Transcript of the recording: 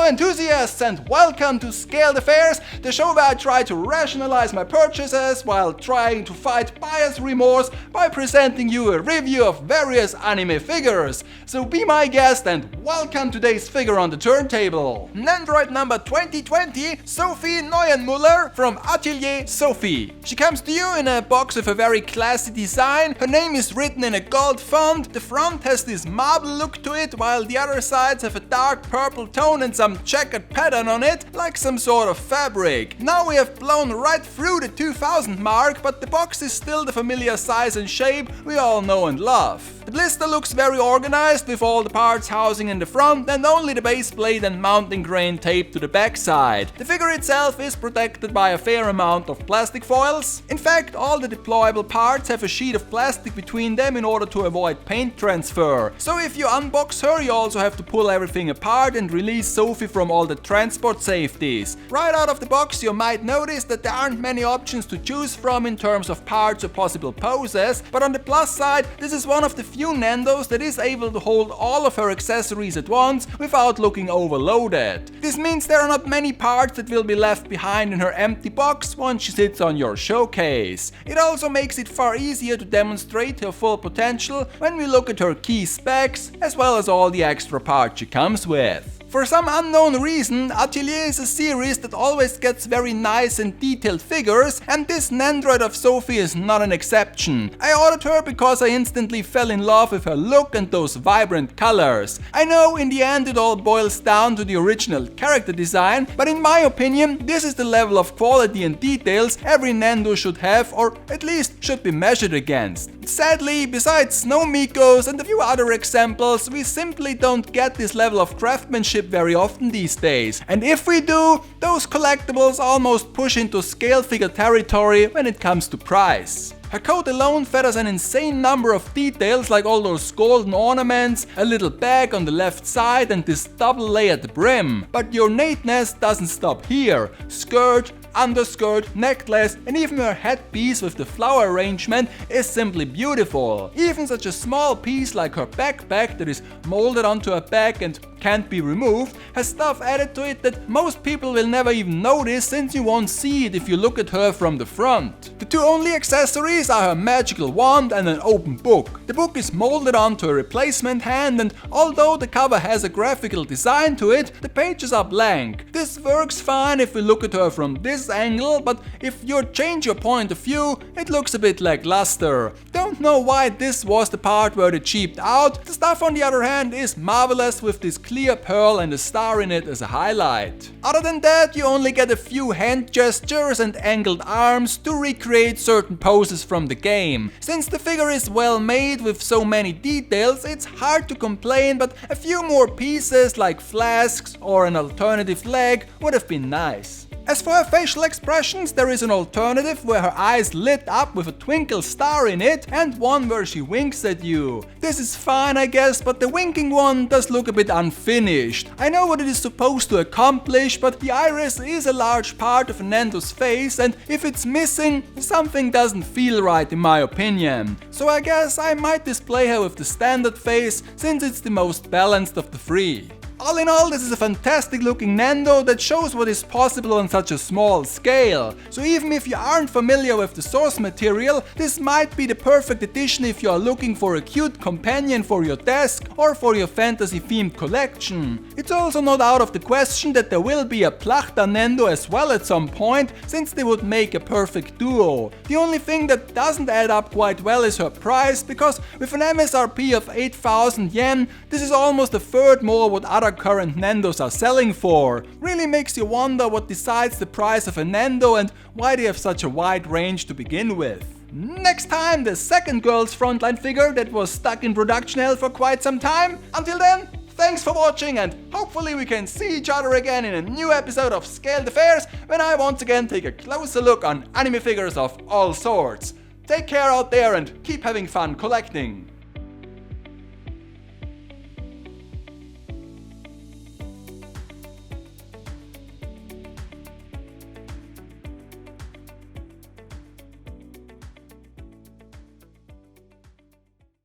Hello enthusiasts and welcome to Scaled Affairs, the show where I try to rationalize my purchases while trying to fight buyer's remorse by presenting you a review of various anime figures. So be my guest and welcome today's figure on the turntable. Nendoroid number 2020, Sophie Neuenmuller from Atelier Sophie. She comes to you in a box with a very classy design. Her name is written in a gold font. The front has this marble look to it, while the other sides have a dark purple tone and some checkered pattern on it, like some sort of fabric. Now we have blown right through the 2000 mark, but the box is still the familiar size and shape we all know and love. The blister looks very organized with all the parts housing in the front and only the base plate and mounting grain taped to the back side. The figure itself is protected by a fair amount of plastic foils. In fact, all the deployable parts have a sheet of plastic between them in order to avoid paint transfer. So if you unbox her, you also have to pull everything apart and release Sophie from all the transport safeties. Right out of the box, you might notice that there aren't many options to choose from in terms of parts or possible poses, but on the plus side, this is one of the few Nendos that is able to hold all of her accessories at once without looking overloaded. This means there are not many parts that will be left behind in her empty box once she sits on your showcase. It also makes it far easier to demonstrate her full potential when we look at her key specs as well as all the extra parts she comes with. For some unknown reason, Atelier is a series that always gets very nice and detailed figures, and this Nendoroid of Sophie is not an exception. I ordered her because I instantly fell in love with her look and those vibrant colors. I know in the end it all boils down to the original character design, but in my opinion this is the level of quality and details every Nendo should have, or at least should be measured against. Sadly, besides Snow Mikos and a few other examples, we simply don't get this level of craftsmanship very often these days. And if we do, those collectibles almost push into scale figure territory when it comes to price. Her coat alone feathers an insane number of details, like all those golden ornaments, a little bag on the left side and this double layered brim. But the ornateness doesn't stop here. Skirt, underskirt, necklace and even her headpiece with the flower arrangement is simply beautiful. Even such a small piece like her backpack that is molded onto her back and can't be removed has stuff added to it that most people will never even notice, since you won't see it if you look at her from the front. The two only accessories are her magical wand and an open book. The book is molded onto a replacement hand, and although the cover has a graphical design to it, the pages are blank. This works fine if we look at her from this angle, but if you change your point of view, it looks a bit lackluster. Don't know why this was the part where they cheaped out. The stuff on the other hand is marvelous, with this clear pearl and a star in it as a highlight. Other than that, you only get a few hand gestures and angled arms to recreate certain poses from the game. Since the figure is well made with so many details, it's hard to complain, but a few more pieces like flasks or an alternative leg would have been nice. As for her facial expressions, there is an alternative where her eyes lit up with a twinkle star in it and one where she winks at you. This is fine I guess, but the winking one does look a bit unfinished. I know what it is supposed to accomplish, but the iris is a large part of Nendo's face, and if it's missing, something doesn't feel right in my opinion. So I guess I might display her with the standard face, since it's the most balanced of the three. All in all, this is a fantastic looking Nendo that shows what is possible on such a small scale. So even if you aren't familiar with the source material, this might be the perfect addition if you are looking for a cute companion for your desk or for your fantasy themed collection. It's also not out of the question that there will be a Plachta Nendo as well at some point, since they would make a perfect duo. The only thing that doesn't add up quite well is her price, because with an MSRP of 8,000 yen, this is almost a third more what other current Nendos are selling for. Really makes you wonder what decides the price of a Nendo and why they have such a wide range to begin with. Next time, the second girl's frontline figure that was stuck in production hell for quite some time. Until then, thanks for watching, and hopefully we can see each other again in a new episode of Scaled Affairs, when I once again take a closer look on anime figures of all sorts. Take care out there and keep having fun collecting.